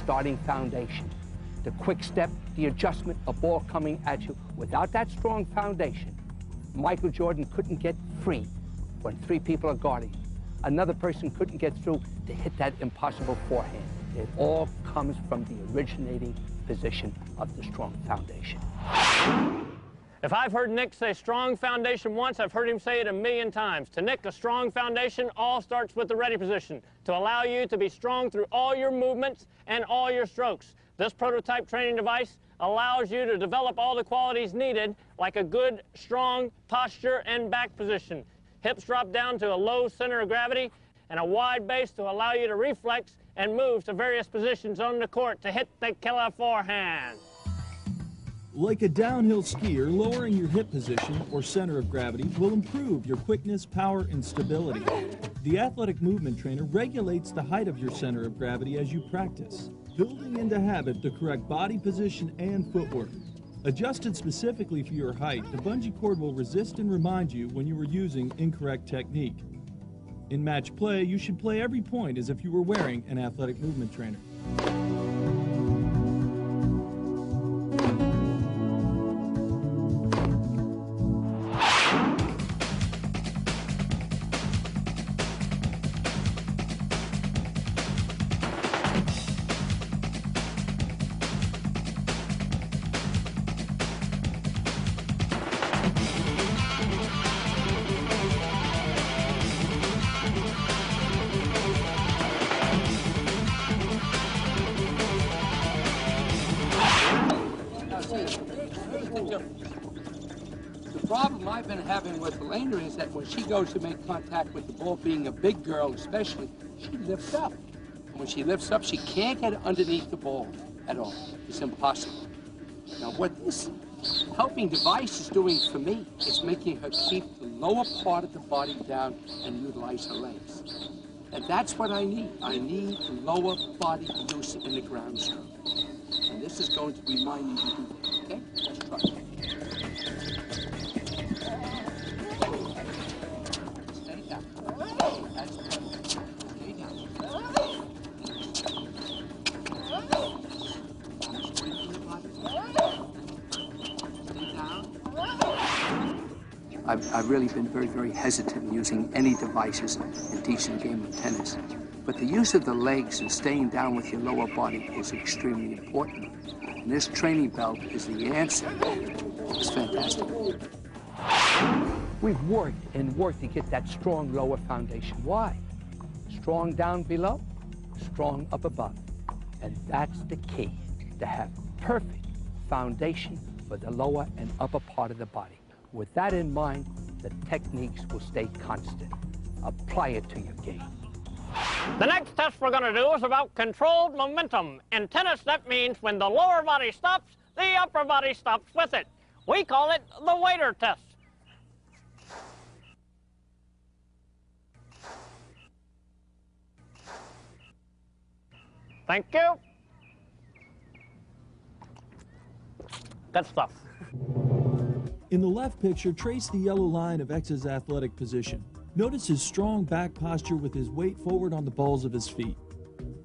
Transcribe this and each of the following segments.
starting foundation. The quick step, the adjustment, a ball coming at you. Without that strong foundation, Michael Jordan couldn't get free when 3 people are guarding him. Another person couldn't get through to hit that impossible forehand. It all comes from the originating position of the strong foundation. If I've heard Nick say strong foundation once, I've heard him say it 1,000,000 times. To Nick, a strong foundation all starts with the ready position to allow you to be strong through all your movements and all your strokes. This prototype training device allows you to develop all the qualities needed, like a good, strong posture and back position. Hips drop down to a low center of gravity and a wide base to allow you to reflex and move to various positions on the court to hit the killer forehand. Like a downhill skier, lowering your hip position or center of gravity will improve your quickness, power, and stability. The athletic movement trainer regulates the height of your center of gravity as you practice, building into habit the correct body position and footwork. Adjusted specifically for your height, the bungee cord will resist and remind you when you were using incorrect technique. In match play, you should play every point as if you were wearing an athletic movement trainer. The problem I've been having with Elena is that when she goes to make contact with the ball, being a big girl especially, she lifts up. And when she lifts up, she can't get underneath the ball at all. It's impossible. Now what this helping device is doing for me is making her keep the lower part of the body down and utilize her legs. And that's what I need. I need lower body use in the ground stroke. And this is going to remind me to do that, okay? Let's try it. Stay down. That's perfect. Stay down. Strengthen the body. Stay down. I've really been very hesitant in using any devices in teaching the game of tennis. But the use of the legs and staying down with your lower body is extremely important. And this training belt is the answer. It's fantastic. We've worked and worked to get that strong lower foundation. Why? Strong down below, strong up above. And that's the key, to have perfect foundation for the lower and upper part of the body. With that in mind, the techniques will stay constant. Apply it to your game. The next test we're going to do is about controlled momentum. In tennis, that means when the lower body stops, the upper body stops with it. We call it the waiter test. Thank you. Good stuff. In the left picture, trace the yellow line of X's athletic position. Notice his strong back posture with his weight forward on the balls of his feet.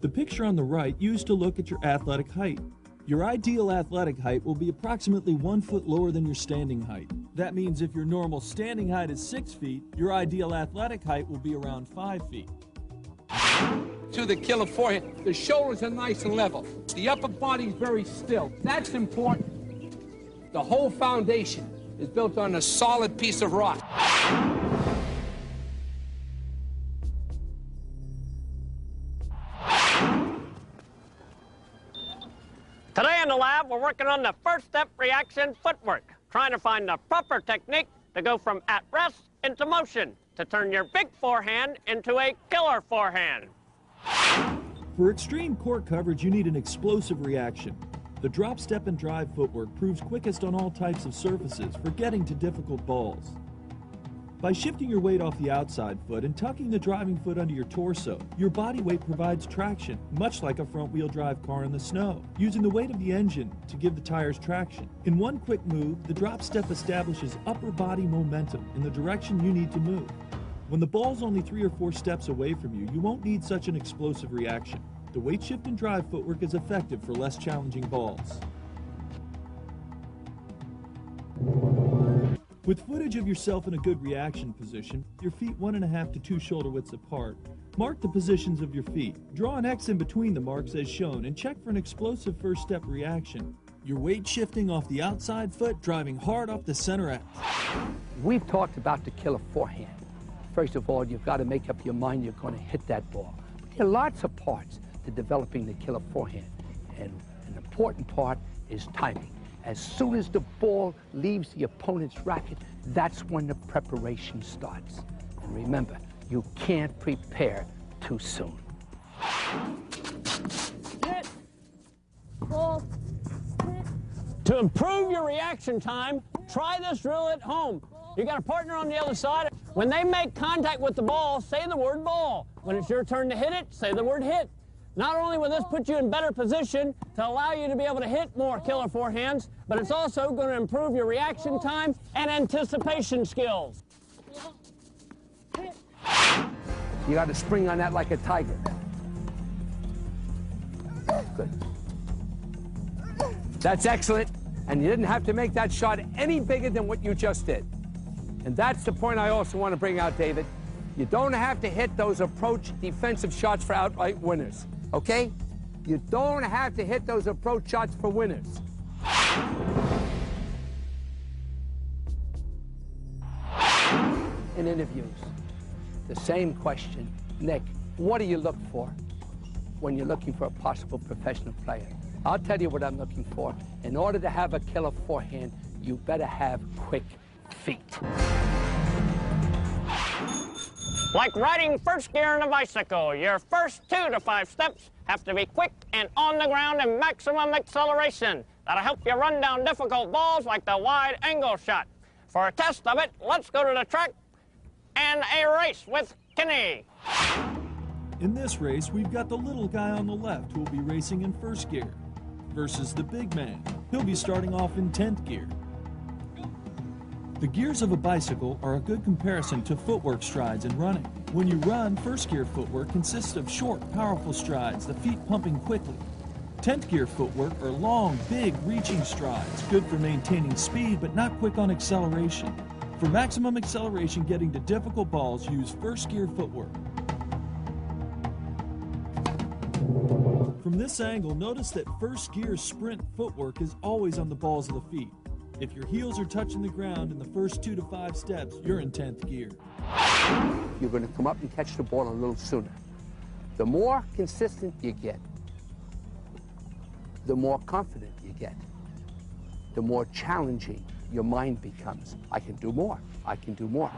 The picture on the right used to look at your athletic height. Your ideal athletic height will be approximately 1 foot lower than your standing height. That means if your normal standing height is 6 feet, your ideal athletic height will be around 5 feet. To the killer forehand, the shoulders are nice and level. The upper body is very still. That's important. The whole foundation is built on a solid piece of rock. Today in the lab, we're working on the first step reaction footwork, trying to find the proper technique to go from at rest into motion, to turn your big forehand into a killer forehand. For extreme court coverage, you need an explosive reaction. The drop, step, and drive footwork proves quickest on all types of surfaces for getting to difficult balls. By shifting your weight off the outside foot and tucking the driving foot under your torso, your body weight provides traction, much like a front-wheel drive car in the snow, using the weight of the engine to give the tires traction. In one quick move, the drop step establishes upper body momentum in the direction you need to move. When the ball's only 3 or 4 steps away from you, you won't need such an explosive reaction. The weight shift and drive footwork is effective for less challenging balls. With footage of yourself in a good reaction position, your feet 1.5 to 2 shoulder widths apart, mark the positions of your feet. Draw an X in between the marks as shown and check for an explosive first step reaction. Your weight shifting off the outside foot, driving hard off the center X. We've talked about the killer forehand. First of all, you've got to make up your mind you're going to hit that ball. But there are lots of parts to developing the killer forehand. And an important part is timing. As soon as the ball leaves the opponent's racket, that's when the preparation starts. And remember, you can't prepare too soon. Hit. Ball. Hit. To improve your reaction time, try this drill at home. You got a partner on the other side. When they make contact with the ball, say the word ball. When it's your turn to hit it, say the word hit. Not only will this put you in better position to allow you to be able to hit more killer forehands, but it's also going to improve your reaction time and anticipation skills. You got to spring on that like a tiger. Good. That's excellent. And you didn't have to make that shot any bigger than what you just did. And that's the point I also want to bring out, David. You don't have to hit those approach defensive shots for outright winners, okay? You don't have to hit those approach shots for winners. In interviews, the same question. Nick, what do you look for when you're looking for a possible professional player? I'll tell you what I'm looking for. In order to have a killer forehand, you better have quick feet. Like riding first gear in a bicycle, your first 2 to 5 steps have to be quick and on the ground and maximum acceleration. That'll help you run down difficult balls like the wide angle shot. For a test of it, let's go to the track and a race with Kenny. In this race, we've got the little guy on the left who will be racing in first gear versus the big man. He'll be starting off in 10th gear. The gears of a bicycle are a good comparison to footwork strides in running. When you run, first gear footwork consists of short, powerful strides, the feet pumping quickly. 10th gear footwork are long, big, reaching strides, good for maintaining speed but not quick on acceleration. For maximum acceleration getting to difficult balls, use first gear footwork. From this angle, notice that first gear sprint footwork is always on the balls of the feet. If your heels are touching the ground in the first 2 to 5 steps, you're in 10th gear. You're going to come up and catch the ball a little sooner. The more consistent you get, the more confident you get, the more challenging your mind becomes. I can do more. I can do more.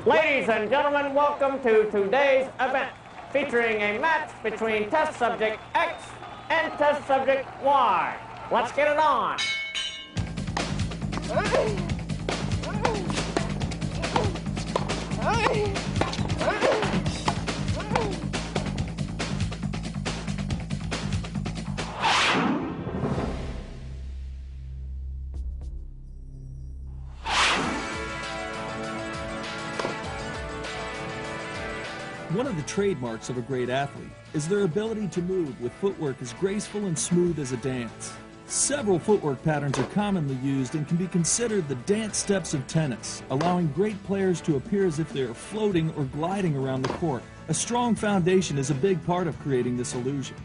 Ladies and gentlemen, welcome to today's event, featuring a match between test subject X and test subject Y. Let's get it on. One of the trademarks of a great athlete is their ability to move with footwork as graceful and smooth as a dance. Several footwork patterns are commonly used and can be considered the dance steps of tennis, allowing great players to appear as if they are floating or gliding around the court. A strong foundation is a big part of creating this illusion.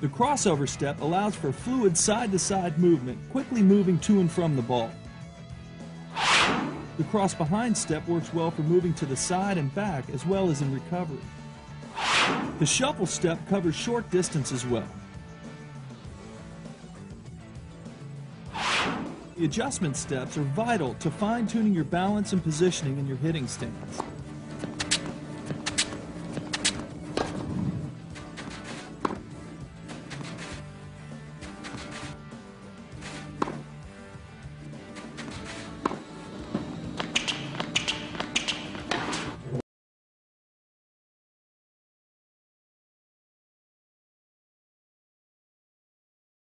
The crossover step allows for fluid side-to-side movement, quickly moving to and from the ball. The cross-behind step works well for moving to the side and back as well as in recovery. The shuffle step covers short distance as well. The adjustment steps are vital to fine-tuning your balance and positioning in your hitting stance.